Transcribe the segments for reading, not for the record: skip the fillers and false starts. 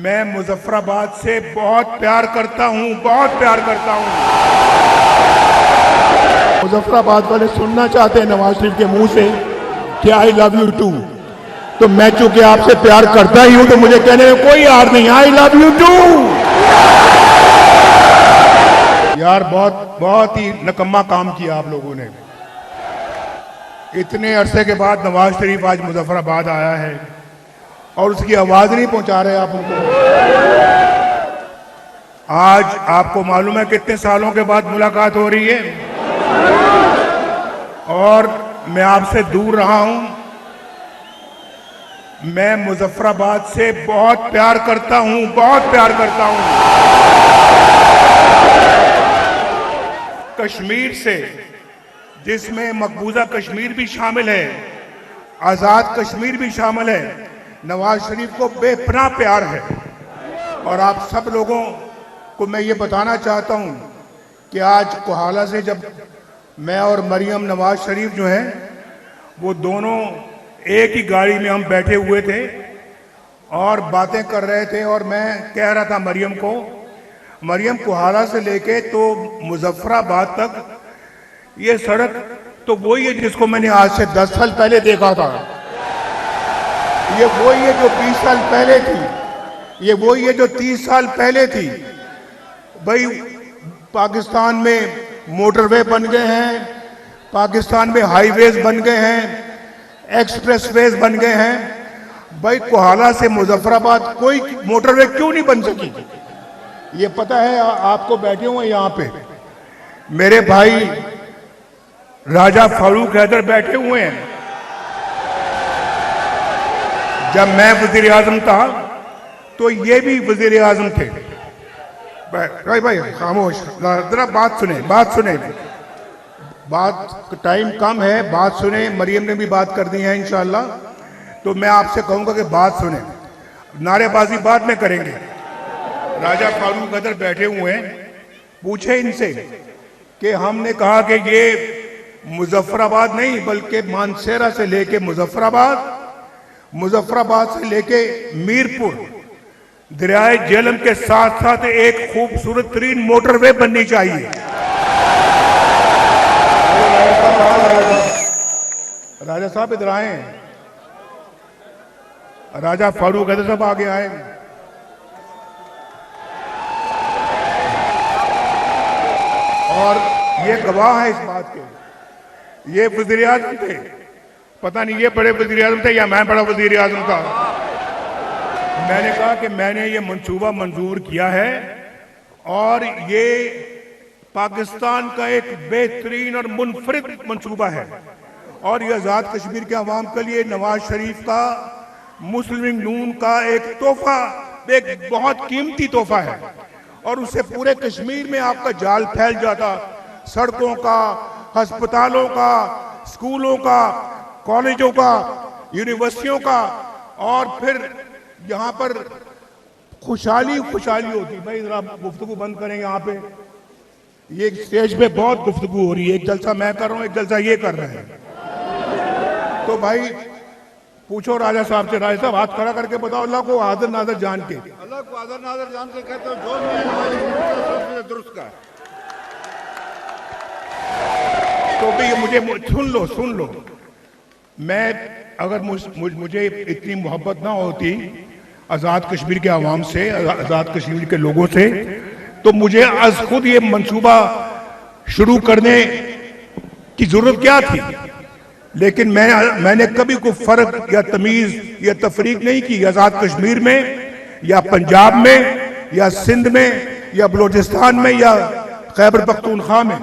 मैं मुजफ्फराबाद से बहुत प्यार करता हूं, बहुत प्यार करता हूं। मुजफ्फराबाद वाले सुनना चाहते हैं नवाज शरीफ के मुंह से कि आई लव यू टू, तो मैं चूंकि आपसे प्यार करता ही हूं तो मुझे कहने में कोई हार नहीं। I love you too. यार बहुत ही नकम्मा काम किया आप लोगों ने। इतने अरसे के बाद नवाज शरीफ आज मुजफ्फराबाद आया है और उसकी आवाज नहीं पहुंचा रहे आप उनको। आज आपको मालूम है कितने सालों के बाद मुलाकात हो रही है और मैं आपसे दूर रहा हूं। मैं मुजफ्फराबाद से बहुत प्यार करता हूं, बहुत प्यार करता हूं। कश्मीर से, जिसमें मकबूजा कश्मीर भी शामिल है, आजाद कश्मीर भी शामिल है, नवाज शरीफ को बेपनाह प्यार है। और आप सब लोगों को मैं ये बताना चाहता हूं कि आज कोहाला से जब मैं और मरियम नवाज शरीफ जो हैं वो दोनों एक ही गाड़ी में हम बैठे हुए थे और बातें कर रहे थे और मैं कह रहा था मरियम को, मरियम कोहाला से लेके तो मुजफ्फराबाद तक ये सड़क तो वही है जिसको मैंने आज से 10 साल पहले देखा था। ये वही है जो 20 साल पहले थी, ये वही है जो 30 साल पहले थी। भाई पाकिस्तान में मोटरवे बन गए हैं, पाकिस्तान में हाईवेज बन गए हैं, एक्सप्रेसवेज बन गए हैं। भाई कोहाला से मुजफ्फराबाद कोई मोटरवे क्यों नहीं बन सकी? ये पता है आपको? बैठे हुए यहाँ पे मेरे भाई राजा फारूक हैदर बैठे हुए हैं। जब मैं वजीर आजम था तो ये भी वजीर आजम थे। भाई खामोश, जरा बात सुने, बात सुने। बात टाइम कम है, बात सुने। मरियम ने भी बात कर दी है इंशाल्लाह, तो मैं आपसे कहूंगा कि बात सुने, नारेबाजी बाद में करेंगे। राजा फारूक हैदर बैठे हुए हैं, पूछे इनसे कि हमने कहा कि ये मुजफ्फराबाद नहीं बल्कि मानसेरा से लेके मुजफ्फराबाद, मुजफ्फराबाद से लेके मीरपुर, दरियाए झेलम के साथ साथ एक खूबसूरत तरीन मोटरवे बननी चाहिए। राजा साहब इधर आए, राजा फारूक हैदर साहब आगे आए। और ये गवाह है इस बात के, ये वजीर आजम थे। पता नहीं ये बड़े वजीर आजम थे या मैं बड़ा वजीर आजम था। मैंने कहा कि मैंने ये मंसूबा मंजूर किया है और ये पाकिस्तान का एक बेहतरीन और मुनफरिद मंसूबा है और ये आजाद कश्मीर के अवाम के लिए नवाज शरीफ का, मुस्लिम लीग नून का एक तोहफा, एक बहुत कीमती तोहफा है। और उससे पूरे कश्मीर में आपका जाल फैल जाता, सड़कों का, अस्पतालों का, स्कूलों का, कॉलेजों का, यूनिवर्सिटियों का, और फिर यहाँ पर खुशहाली खुशहाली होती। भाई जरा गुफ्तगू बंद करें यहाँ पे, ये स्टेज पे बहुत गुफ्तगू हो रही है। एक जलसा मैं कर रहा हूँ, एक जलसा ये कर रहे हैं। तो भाई पूछो राजा साहब से, राजा साहब हाथ खड़ा करके बताओ, अल्लाह को हाजिर नाजर जान के, अल्लाह को हाजिर नाजर जान के कहते हो जो मैं दुरुस्त का। तो भी मुझे सुन लो। मैं अगर मुझे इतनी मोहब्बत ना होती आज़ाद कश्मीर के अवाम से, आज़ाद कश्मीर के लोगों से, तो मुझे आज खुद ये मंसूबा शुरू करने की जरूरत क्या थी। लेकिन मैंने कभी कोई फर्क या तमीज या तफरीक नहीं की आज़ाद कश्मीर में या पंजाब में या सिंध में या बलूचिस्तान में या खैबर पख्तूनख्वा में,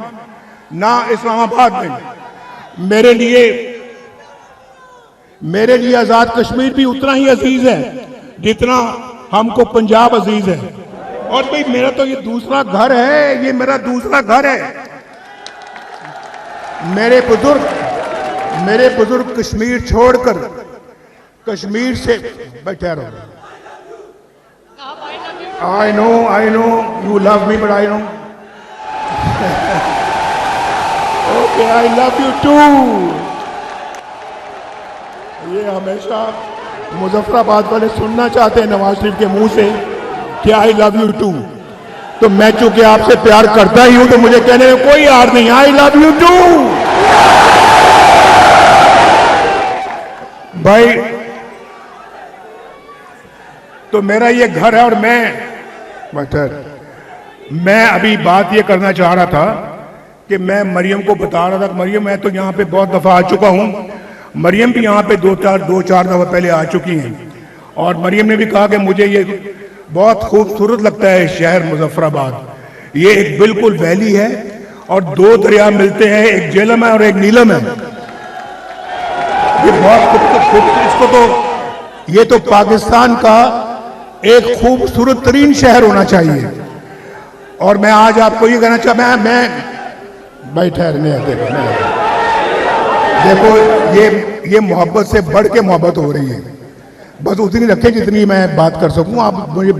ना इस्लामाबाद में। मेरे लिए आज़ाद कश्मीर भी उतना ही अजीज है जितना हमको पंजाब अजीज है। और भाई मेरा तो ये दूसरा घर है, ये मेरा दूसरा घर है। मेरे बुजुर्ग कश्मीर छोड़कर, कश्मीर से बैठे रहो। I know you love me but I know okay I love you too. ये हमेशा मुजफ्फराबाद वाले सुनना चाहते हैं नवाज शरीफ के मुंह से कि आई लव यू टू। तो मैं चूंकि आपसे प्यार करता ही हूं तो मुझे कहने में कोई यार नहीं, आई लव यू टू। भाई तो मेरा ये घर है और मैं अभी बात ये करना चाह रहा था कि मैं मरियम को बता रहा था कि मरियम, मैं तो यहाँ पे बहुत दफा आ चुका हूँ, मरियम भी यहाँ पे दो चार दफा पहले आ चुकी हैं, और मरियम ने भी कहा कि मुझे ये बहुत खूबसूरत लगता है शहर मुजफ्फराबाद। ये एक बिल्कुल वैली है और दो दरिया मिलते हैं, एक झेलम है और एक नीलम है। ये बहुत खूबसूरत, इसको तो ये तो पाकिस्तान का एक खूबसूरत तरीन शहर होना चाहिए। और मैं आज आपको ये कहना चाहता, मैं भाई ठहरने देखो ये मोहब्बत से बढ़ के मोहब्बत हो रही है, बस उतनी रखें जितनी मैं बात कर सकूं। आप मुझे